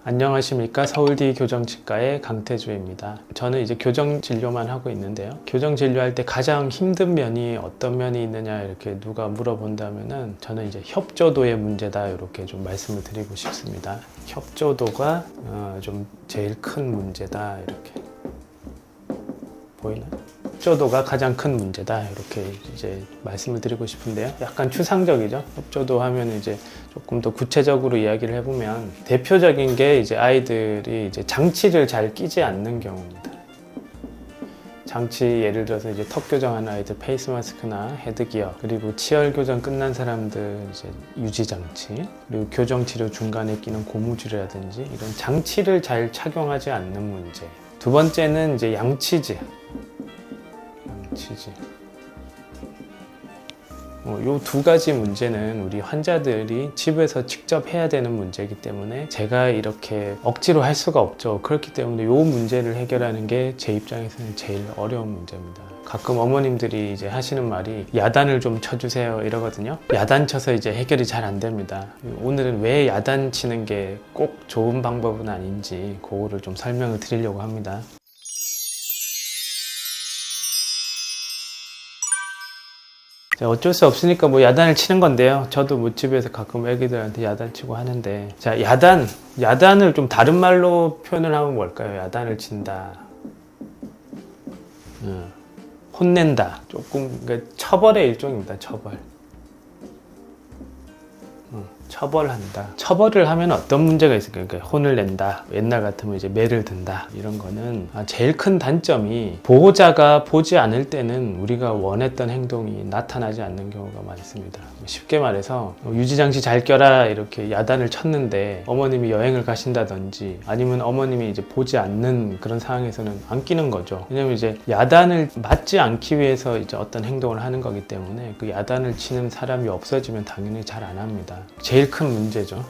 안녕하십니까. 서울D 교정치과의 강태주입니다. 저는 이제 교정 진료만 하고 있는데요. 교정 진료할 때 가장 힘든 면이 어떤 면이 있느냐 이렇게 누가 물어본다면은 저는 이제 협조도의 문제다 이렇게 좀 말씀을 드리고 싶습니다. 협조도가 좀 제일 큰 문제다 이렇게 보이나요? 협조도가 가장 큰 문제다 이렇게 이제 말씀을 드리고 싶은데요. 약간 추상적이죠. 협조도 하면 이제 조금 더 구체적으로 이야기를 해보면 대표적인 게 이제 아이들이 이제 장치를 잘 끼지 않는 경우입니다. 장치 예를 들어서 이제 턱 교정하는 아이들 페이스 마스크나 헤드기어, 그리고 치열 교정 끝난 사람들 이제 유지 장치, 그리고 교정 치료 중간에 끼는 고무줄이라든지 이런 장치를 잘 착용하지 않는 문제. 두 번째는 이제 양치질. 이 두 가지 문제는 우리 환자들이 집에서 직접 해야 되는 문제이기 때문에 제가 이렇게 억지로 할 수가 없죠. 그렇기 때문에 이 문제를 해결하는 게 제 입장에서는 제일 어려운 문제입니다. 가끔 어머님들이 이제 하시는 말이 야단을 좀 쳐주세요 이러거든요. 야단 쳐서 이제 해결이 잘 안 됩니다. 오늘은 왜 야단 치는 게 꼭 좋은 방법은 아닌지 그거를 좀 설명을 드리려고 합니다. 어쩔 수 없으니까 뭐 야단을 치는 건데요. 저도 뭐 집에서 가끔 애기들한테 야단 치고 하는데, 자, 야단을 좀 다른 말로 표현을 하면 뭘까요? 야단을 친다, 혼낸다, 조금 그러니까 처벌의 일종입니다. 처벌한다. 처벌을 하면 어떤 문제가 있을까요? 그러니까 혼을 낸다, 옛날 같으면 이제 매를 든다, 이런 거는 제일 큰 단점이 보호자가 보지 않을 때는 우리가 원했던 행동이 나타나지 않는 경우가 많습니다. 쉽게 말해서 유지장치 잘 껴라 이렇게 야단을 쳤는데 어머님이 여행을 가신다든지 아니면 어머님이 이제 보지 않는 그런 상황에서는 안 끼는 거죠. 왜냐면 이제 야단을 맞지 않기 위해서 이제 어떤 행동을 하는 거기 때문에 그 야단을 치는 사람이 없어지면 당연히 잘 안 합니다. 제일 큰 문제죠.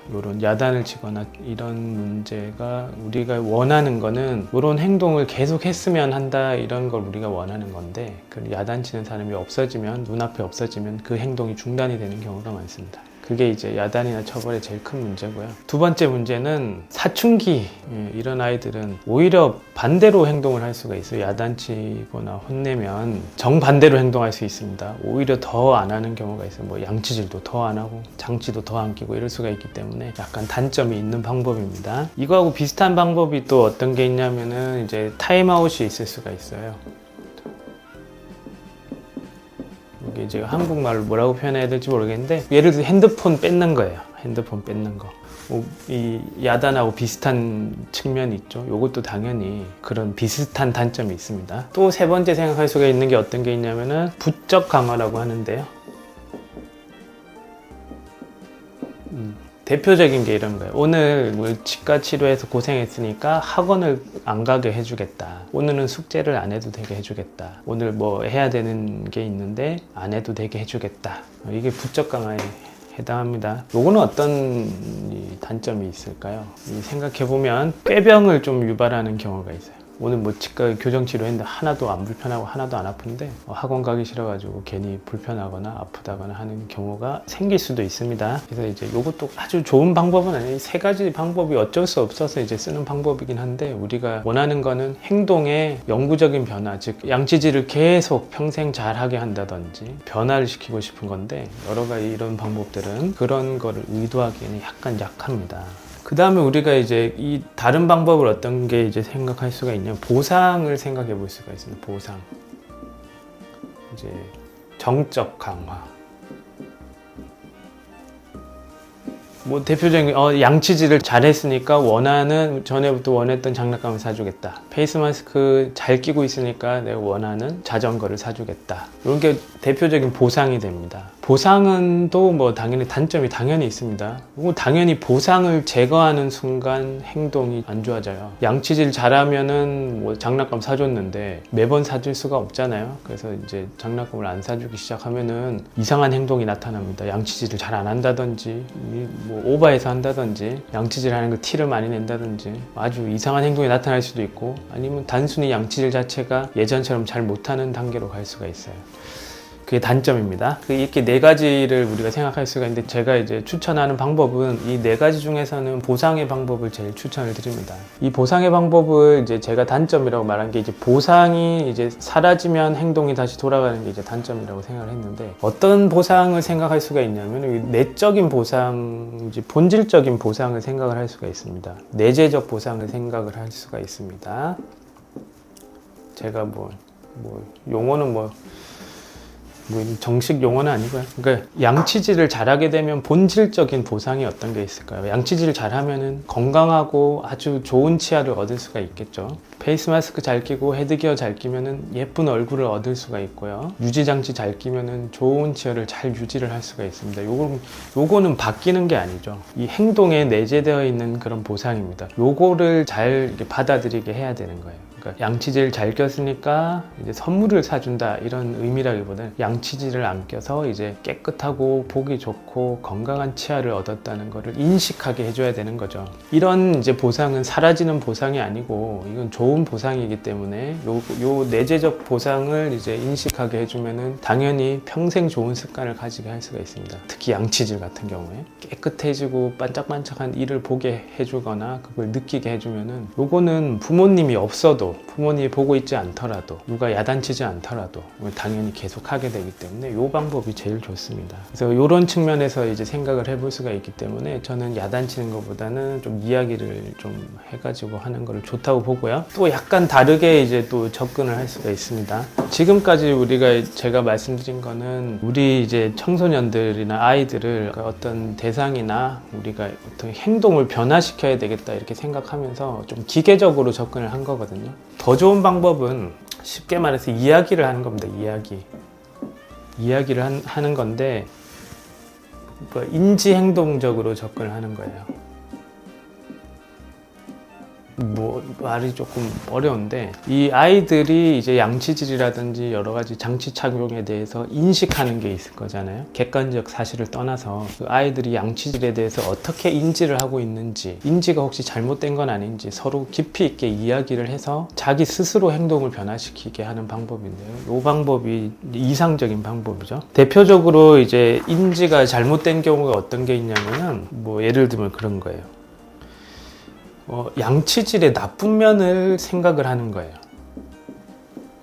이런 야단을 치거나 이런 문제가 우리가 원하는 거는 이런 행동을 계속 했으면 한다, 이런 걸 우리가 원하는 건데, 그 야단 치는 사람이 없어지면, 눈앞에 없어지면 그 행동이 중단이 되는 경우가 많습니다. 그게 이제 야단이나 처벌의 제일 큰 문제고요. 두 번째 문제는 사춘기, 이런 아이들은 오히려 반대로 행동을 할 수가 있어요. 야단치거나 혼내면 정반대로 행동할 수 있습니다. 오히려 더 안 하는 경우가 있어요. 뭐 양치질도 더 안 하고 장치도 더 안 끼고 이럴 수가 있기 때문에 약간 단점이 있는 방법입니다. 이거하고 비슷한 방법이 또 어떤 게 있냐면은 이제 타임아웃이 있을 수가 있어요. 이제 한국말로 뭐라고 표현해야 될지 모르겠는데, 예를 들어 핸드폰 뺏는 거예요. 핸드폰 뺏는 거. 이 야단하고 비슷한 측면이 있죠. 이것도 당연히 그런 비슷한 단점이 있습니다. 또 세 번째 생각할 수가 있는 게 어떤 게 있냐면은 부적 강화라고 하는데요. 대표적인 게 이런 거예요. 오늘 뭐 치과 치료해서 고생했으니까 학원을 안 가게 해주겠다. 오늘은 숙제를 안 해도 되게 해주겠다. 오늘 뭐 해야 되는 게 있는데 안 해도 되게 해주겠다. 이게 부적 강화에 해당합니다. 요거는 어떤 단점이 있을까요? 생각해보면 꾀병을 좀 유발하는 경우가 있어요. 오늘 뭐 치과 교정 치료했는데 하나도 안 불편하고 하나도 안 아픈데 학원 가기 싫어가지고 괜히 불편하거나 아프다거나 하는 경우가 생길 수도 있습니다. 그래서 이제 이것도 아주 좋은 방법은 아니에요. 세 가지 방법이 어쩔 수 없어서 이제 쓰는 방법이긴 한데, 우리가 원하는 거는 행동의 영구적인 변화, 즉 양치질을 계속 평생 잘하게 한다든지 변화를 시키고 싶은 건데, 여러 가지 이런 방법들은 그런 거를 의도하기에는 약간 약합니다. 그 다음에 우리가 이제 이 다른 방법을 어떤 게 이제 생각할 수가 있냐면 보상을 생각해 볼 수가 있습니다. 보상. 이제 정적 강화. 뭐 대표적인 양치질을 잘했으니까 전에부터 원했던 장난감을 사주겠다. 페이스 마스크 잘 끼고 있으니까 내가 원하는 자전거를 사주겠다. 이런 게 대표적인 보상이 됩니다. 보상은 또 뭐 당연히 단점이 당연히 있습니다. 당연히 보상을 제거하는 순간 행동이 안 좋아져요. 양치질 잘하면은 뭐 장난감 사줬는데 매번 사줄 수가 없잖아요. 그래서 이제 장난감을 안 사주기 시작하면은 이상한 행동이 나타납니다. 양치질을 잘 안 한다든지, 뭐 오버해서 한다든지, 양치질 하는 거 티를 많이 낸다든지, 아주 이상한 행동이 나타날 수도 있고, 아니면 단순히 양치질 자체가 예전처럼 잘 못하는 단계로 갈 수가 있어요. 그게 단점입니다. 이렇게 네 가지를 우리가 생각할 수가 있는데 제가 이제 추천하는 방법은 이 네 가지 중에서는 보상의 방법을 제일 추천을 드립니다. 이 보상의 방법을 이제 제가 단점이라고 말한 게 이제 보상이 이제 사라지면 행동이 다시 돌아가는 게 이제 단점이라고 생각을 했는데 어떤 보상을 생각할 수가 있냐면 내적인 보상, 이제 본질적인 보상을 생각을 할 수가 있습니다. 내재적 보상을 생각을 할 수가 있습니다. 제가 용어는 정식 용어는 아니고요. 그러니까 양치질을 잘하게 되면 본질적인 보상이 어떤 게 있을까요? 양치질을 잘하면은 건강하고 아주 좋은 치아를 얻을 수가 있겠죠. 페이스 마스크 잘 끼고 헤드기어 잘 끼면은 예쁜 얼굴을 얻을 수가 있고요. 유지장치 잘 끼면은 좋은 치아를 잘 유지를 할 수가 있습니다. 요거는 바뀌는 게 아니죠. 이 행동에 내재되어 있는 그런 보상입니다. 요거를 잘 받아들이게 해야 되는 거예요. 그러니까 양치질 잘 꼈으니까 이제 선물을 사준다 이런 의미라기보다는 양치질을 안 껴서 이제 깨끗하고 보기 좋고 건강한 치아를 얻었다는 것을 인식하게 해줘야 되는 거죠. 이런 이제 보상은 사라지는 보상이 아니고 이건 좋은 보상이기 때문에 요 내재적 보상을 이제 인식하게 해주면은 당연히 평생 좋은 습관을 가지게 할 수가 있습니다. 특히 양치질 같은 경우에 깨끗해지고 반짝반짝한 이를 보게 해주거나 그걸 느끼게 해주면은 요거는 부모님이 없어도 부모님이 보고 있지 않더라도 누가 야단치지 않더라도 당연히 계속 하게 되기 때문에 이 방법이 제일 좋습니다. 그래서 이런 측면에서 이제 생각을 해볼 수가 있기 때문에 저는 야단치는 것보다는 좀 이야기를 좀 해가지고 하는 걸 좋다고 보고요. 또 약간 다르게 이제 또 접근을 할 수가 있습니다. 지금까지 제가 말씀드린 거는 우리 이제 청소년들이나 아이들을 어떤 대상이나 우리가 어떤 행동을 변화시켜야 되겠다 이렇게 생각하면서 좀 기계적으로 접근을 한 거거든요. 더 좋은 방법은 쉽게 말해서 이야기를 하는 겁니다. 이야기를 하는 건데 인지행동적으로 접근을 하는 거예요. 말이 조금 어려운데 이 아이들이 이제 양치질이라든지 여러 가지 장치 착용에 대해서 인식하는 게 있을 거잖아요. 객관적 사실을 떠나서 그 아이들이 양치질에 대해서 어떻게 인지를 하고 있는지, 인지가 혹시 잘못된 건 아닌지 서로 깊이 있게 이야기를 해서 자기 스스로 행동을 변화시키게 하는 방법인데요. 이 방법이 이상적인 방법이죠. 대표적으로 이제 인지가 잘못된 경우가 어떤 게 있냐면은 예를 들면 그런 거예요. 양치질의 나쁜 면을 생각을 하는 거예요.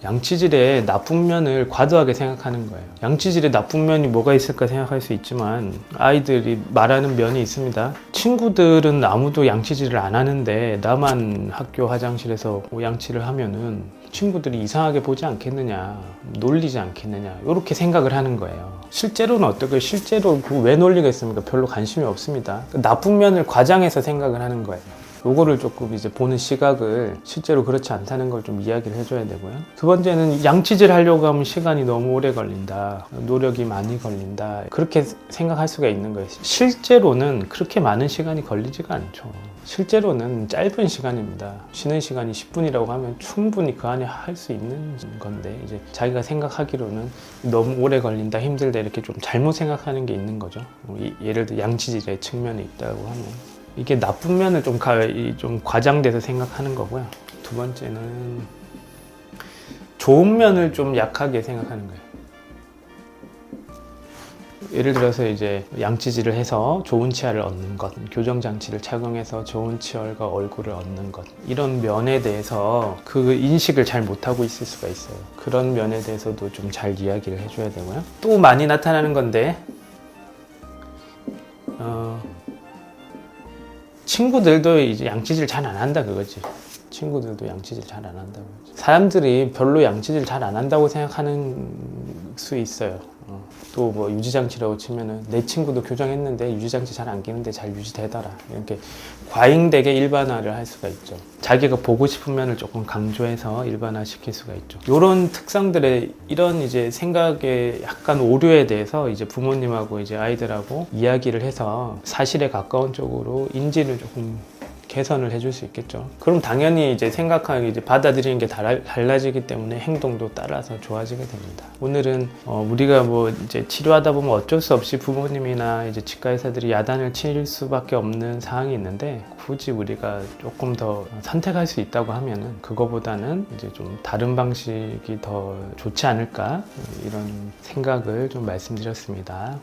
양치질의 나쁜 면을 과도하게 생각하는 거예요. 양치질의 나쁜 면이 뭐가 있을까 생각할 수 있지만 아이들이 말하는 면이 있습니다. 친구들은 아무도 양치질을 안 하는데 나만 학교 화장실에서 양치를 하면은 친구들이 이상하게 보지 않겠느냐, 놀리지 않겠느냐 이렇게 생각을 하는 거예요. 실제로는 어떻게 실제로 왜 놀리겠습니까? 별로 관심이 없습니다. 나쁜 면을 과장해서 생각을 하는 거예요. 요거를 조금 이제 보는 시각을 실제로 그렇지 않다는 걸 좀 이야기를 해줘야 되고요. 두 번째는 양치질 하려고 하면 시간이 너무 오래 걸린다. 노력이 많이 걸린다. 그렇게 생각할 수가 있는 거예요. 실제로는 그렇게 많은 시간이 걸리지가 않죠. 실제로는 짧은 시간입니다. 쉬는 시간이 10분이라고 하면 충분히 그 안에 할 수 있는 건데 이제 자기가 생각하기로는 너무 오래 걸린다, 힘들다 이렇게 좀 잘못 생각하는 게 있는 거죠. 예를 들어 양치질의 측면이 있다고 하면 이게 나쁜 면을 좀 과장돼서 생각하는 거고요. 두 번째는 좋은 면을 좀 약하게 생각하는 거예요. 예를 들어서 이제 양치질을 해서 좋은 치아를 얻는 것, 교정장치를 착용해서 좋은 치열과 얼굴을 얻는 것, 이런 면에 대해서 그 인식을 잘 못하고 있을 수가 있어요. 그런 면에 대해서도 좀 잘 이야기를 해줘야 되고요. 또 많이 나타나는 건데 친구들도 이제 양치질 잘 안 한다 그거지. 친구들도 양치질 잘 안 한다고. 사람들이 별로 양치질 잘 안 한다고 생각하는 수 있어요. 또 유지장치라고 치면은 내 친구도 교정했는데 유지장치 잘 안 끼는데 잘 유지되더라. 이렇게 과잉되게 일반화를 할 수가 있죠. 자기가 보고 싶은 면을 조금 강조해서 일반화 시킬 수가 있죠. 이런 특성들의 이런 이제 생각의 약간 오류에 대해서 이제 부모님하고 이제 아이들하고 이야기를 해서 사실에 가까운 쪽으로 인지를 조금 개선을 해줄 수 있겠죠. 그럼 당연히 이제 생각하기, 이제 받아들이는 게 달라지기 때문에 행동도 따라서 좋아지게 됩니다. 오늘은 우리가 뭐 이제 치료하다 보면 어쩔 수 없이 부모님이나 이제 치과 의사들이 야단을 칠 수밖에 없는 상황이 있는데, 굳이 우리가 조금 더 선택할 수 있다고 하면은 그거보다는 이제 좀 다른 방식이 더 좋지 않을까, 이런 생각을 좀 말씀드렸습니다.